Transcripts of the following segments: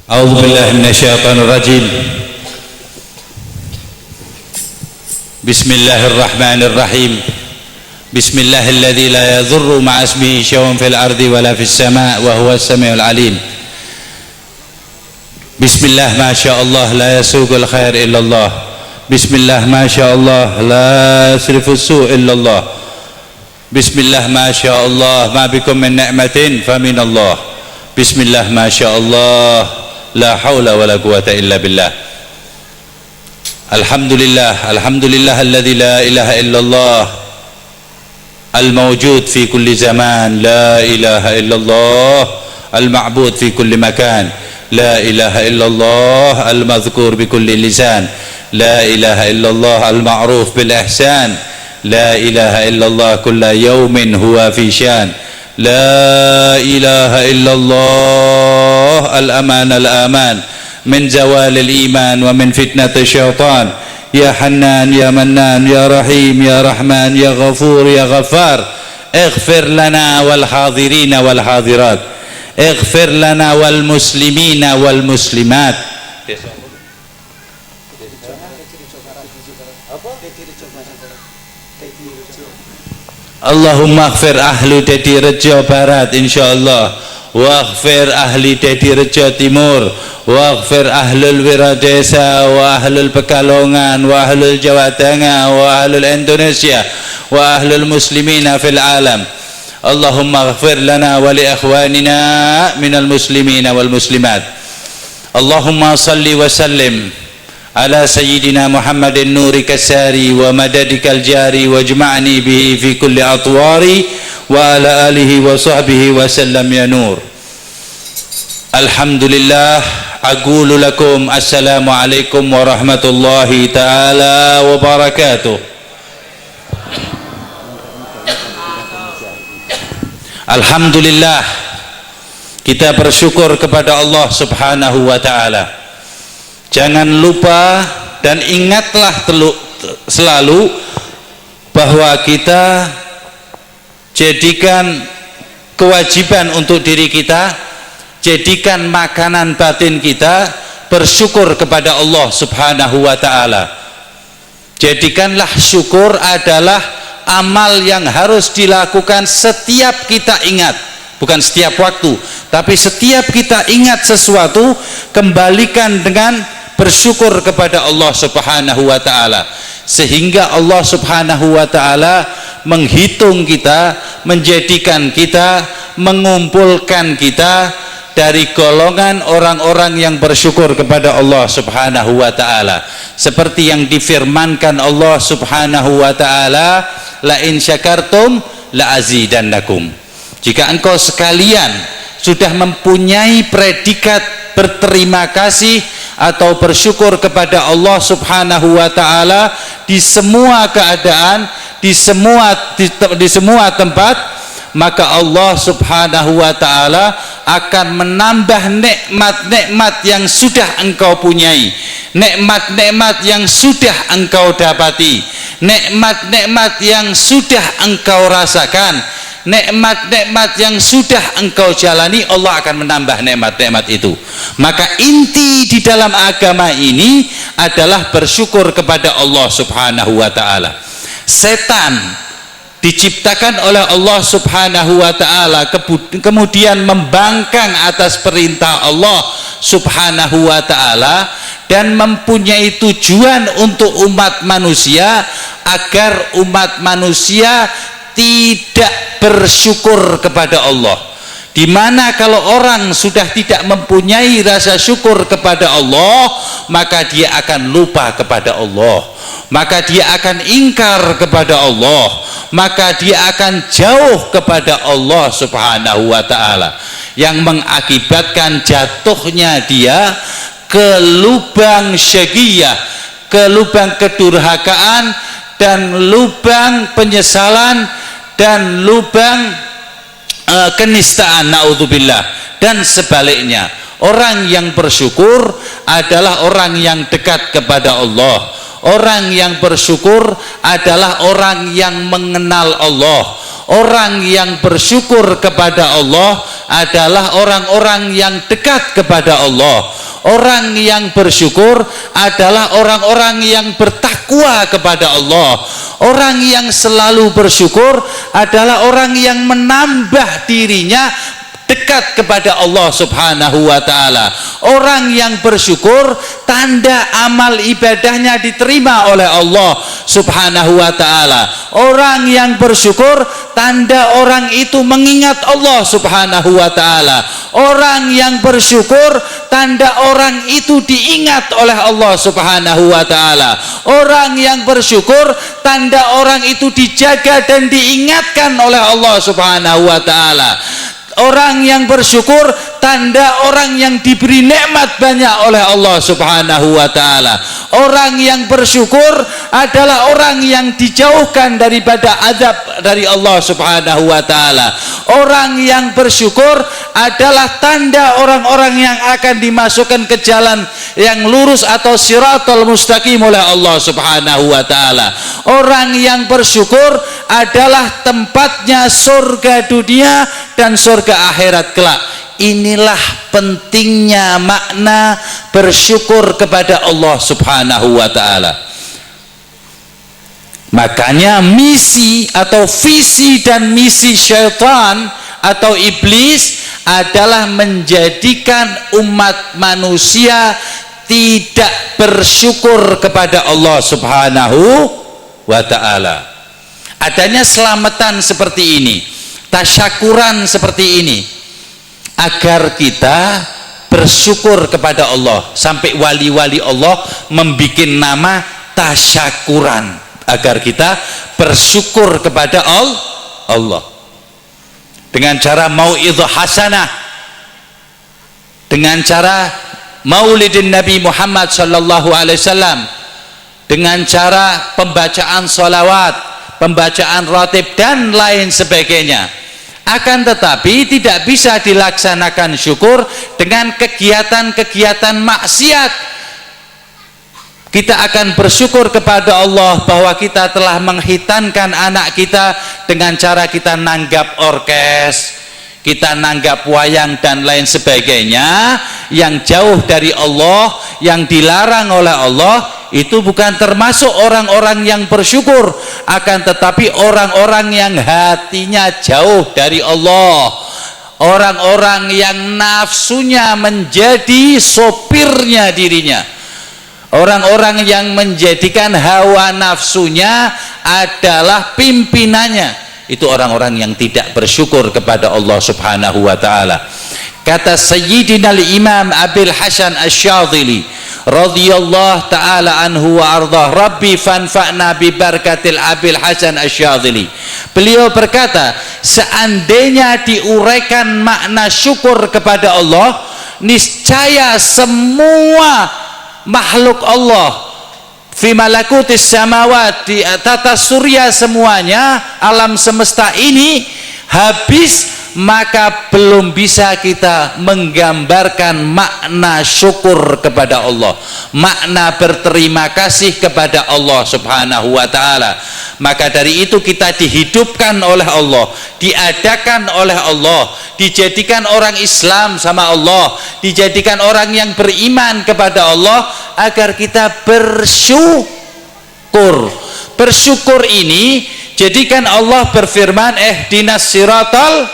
A'udzu billahi minasyaitonir rajim. Bismillahirrahmanirrahim. Bismillahilladzi la yadhurru ma'a ismihi syai'un fil ardi wala fis sama' wa huwas samiul alim. Bismillah ma sya'allah la yasuqul khair illallah. Bismillah ma sya'allah la yasrifus su' illallah. Bismillah ma sya'allah ma bikum min ni'matin faminallah. Bismillah ma sya'allah la haula wala quwata illa billah. Alhamdulillah alladzi la ilaha illallah al-mawjud fi kulli zaman, la ilaha illallah al-ma'bud fi kulli makan, la ilaha illallah al-madhkur bi kulli lisan, la ilaha illallah al-ma'ruf bil ihsan, la ilaha illallah kulla yawmin huwa fi syan, la ilaha illallah al-aman al-aman min zawal al-iman wa min fitnati syaitan. Ya Hannan ya Mannan ya Rahim ya Rahman ya Ghafur ya Ghaffar, ighfir lana wal hadirina wal hadirat, ighfir lana wal muslimina wal muslimat. Allahumma ighfir ahli Dadi Rejo Barat insyaallah, waghfir ahli Dadi Rejo Timur, waghfir ahlul Wiradesa wa ahlul Pekalongan wa ahlul Jawa Tengah wa ahlul Indonesia wa ahlul muslimina fil alam. Allahumma ighfir lana wa li ikhwanina minal muslimina wal muslimat. Allahumma salli wa sallim ala sayyidina Muhammadin nuri kasari wa madadikal jari wa jma'ni bihi fi kulli atwari wa ala alihi wa sahbihi wa sallam ya nur. Alhamdulillah, aqulu lakum assalamu alaikum warahmatullahi ta'ala wabarakatuh. Alhamdulillah, kita bersyukur kepada Allah subhanahu wa ta'ala. Jangan lupa dan ingatlah selalu bahwa kita jadikan kewajiban untuk diri kita, jadikan makanan batin kita bersyukur kepada Allah subhanahu wa ta'ala. Jadikanlah syukur adalah amal yang harus dilakukan setiap kita ingat, bukan setiap waktu, tapi setiap kita ingat sesuatu, kembalikan dengan bersyukur kepada Allah subhanahu wa ta'ala, sehingga Allah subhanahu wa ta'ala menghitung kita, menjadikan kita, mengumpulkan kita dari golongan orang-orang yang bersyukur kepada Allah subhanahu wa ta'ala, seperti yang difirmankan Allah subhanahu wa ta'ala, la in syakartum la azidannakum. Jika engkau sekalian sudah mempunyai predikat berterima kasih atau bersyukur kepada Allah subhanahu wa ta'ala di semua keadaan, di semua tempat, maka Allah subhanahu wa ta'ala akan menambah nikmat-nikmat yang sudah engkau punyai, nikmat-nikmat yang sudah engkau dapati, nikmat-nikmat yang sudah engkau rasakan, nikmat-nikmat yang sudah engkau jalani. Allah akan menambah nikmat-nikmat itu. Maka inti di dalam agama ini adalah bersyukur kepada Allah subhanahu wa ta'ala. Setan diciptakan oleh Allah subhanahu wa ta'ala, kemudian membangkang atas perintah Allah subhanahu wa ta'ala dan mempunyai tujuan untuk umat manusia, agar umat manusia tidak bersyukur kepada Allah. Dimana kalau orang sudah tidak mempunyai rasa syukur kepada Allah, maka dia akan lupa kepada Allah, maka dia akan ingkar kepada Allah, maka dia akan jauh kepada Allah subhanahu wa ta'ala, yang mengakibatkan jatuhnya dia ke lubang syaqiyah, ke lubang kedurhakaan dan lubang penyesalan dan lubang kenistaan, naudzubillah. Dan sebaliknya, orang yang bersyukur adalah orang yang dekat kepada Allah. Orang yang bersyukur adalah orang yang mengenal Allah. Orang yang bersyukur kepada Allah adalah orang-orang yang dekat kepada Allah. Orang yang bersyukur adalah orang-orang yang bertakwa kepada Allah. Orang yang selalu bersyukur adalah orang yang menambah dirinya dekat kepada Allah Subhanahu wa ta'ala. Orang yang bersyukur, tanda amal ibadahnya diterima oleh Allah Subhanahu wa ta'ala. Orang yang bersyukur, tanda orang itu mengingat Allah Subhanahu wa ta'ala. Orang yang bersyukur, tanda orang itu diingat oleh Allah Subhanahu wa ta'ala. Orang yang bersyukur, tanda orang itu dijaga dan diingatkan oleh Allah Subhanahu wa ta'ala. Orang yang bersyukur, tanda orang yang diberi nikmat banyak oleh Allah Subhanahu wa ta'ala. Orang yang bersyukur adalah orang yang dijauhkan daripada azab dari Allah Subhanahu wa ta'ala. Orang yang bersyukur adalah tanda orang-orang yang akan dimasukkan ke jalan yang lurus atau siratal mustaqim oleh Allah Subhanahu wa ta'ala. Orang yang bersyukur adalah tempatnya surga dunia dan surga akhirat kelak. Inilah pentingnya makna bersyukur kepada Allah Subhanahu wa ta'ala. Makanya misi atau visi dan misi syaitan atau iblis adalah menjadikan umat manusia tidak bersyukur kepada Allah Subhanahu wa ta'ala. Adanya selamatan seperti ini, tasyakuran seperti ini, agar kita bersyukur kepada Allah. Sampai wali-wali Allah membikin nama tasyakuran, agar kita bersyukur kepada Allah dengan cara mau'idhah hasanah, dengan cara maulidin Nabi Muhammad sallallahu alaihi wasallam, dengan cara pembacaan sholawat, pembacaan ratib dan lain sebagainya. Akan tetapi tidak bisa dilaksanakan syukur dengan kegiatan-kegiatan maksiat. Kita akan bersyukur kepada Allah bahwa kita telah menghitankan anak kita dengan cara kita nanggap orkes, kita nanggap wayang dan lain sebagainya yang jauh dari Allah, yang dilarang oleh Allah. Itu bukan termasuk orang-orang yang bersyukur, akan tetapi orang-orang yang hatinya jauh dari Allah, orang-orang yang nafsunya menjadi sopirnya dirinya, orang-orang yang menjadikan hawa nafsunya adalah pimpinannya. Itu orang-orang yang tidak bersyukur kepada Allah Subhanahu wa ta'ala. Kata Sayyidina Imam Abil Hasan Asy-Syadzili radhiyallahu ta'ala anhu wa ardhah, Rabbi fanfa'na bi barakatil Abil Hasan Asy-Syadzili. Beliau berkata, seandainya diuraikan makna syukur kepada Allah, niscaya semua makhluk Allah fi malakutis samawat, di tata surya semuanya, alam semesta ini habis, maka belum bisa kita menggambarkan makna syukur kepada Allah, makna berterima kasih kepada Allah Subhanahu wa ta'ala. Maka dari itu kita dihidupkan oleh Allah, diadakan oleh Allah, dijadikan orang Islam sama Allah, dijadikan orang yang beriman kepada Allah, agar kita bersyukur. Bersyukur ini jadikan Allah berfirman, ihdinas siratal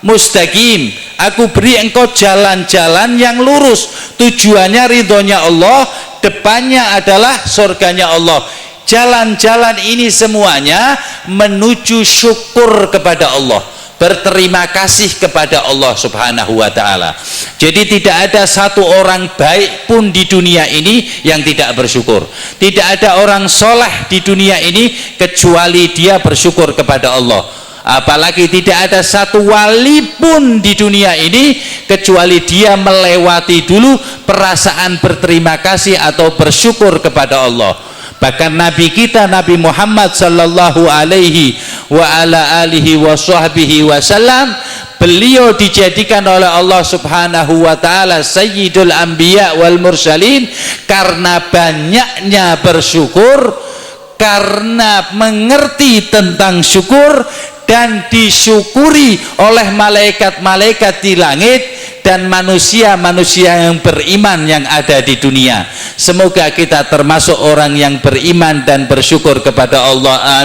mustaqim, aku beri engkau jalan-jalan yang lurus, tujuannya ridhonya Allah, depannya adalah surganya Allah. Jalan-jalan ini semuanya menuju syukur kepada Allah, berterima kasih kepada Allah Subhanahu wa ta'ala. Jadi tidak ada satu orang baik pun di dunia ini yang tidak bersyukur. Tidak ada orang soleh di dunia ini kecuali dia bersyukur kepada Allah. Apalagi tidak ada satu wali pun di dunia ini kecuali dia melewati dulu perasaan berterima kasih atau bersyukur kepada Allah. Bahkan Nabi kita, Nabi Muhammad sallallahu alaihi wa ala alihi wa sahbihi wasallam, beliau dijadikan oleh Allah Subhanahu wa ta'ala Sayyidul Anbiya wal Mursalin karena banyaknya bersyukur, karena mengerti tentang syukur, dan disyukuri oleh malaikat-malaikat di langit dan manusia-manusia yang beriman yang ada di dunia. Semoga kita termasuk orang yang beriman dan bersyukur kepada Allah. Amin.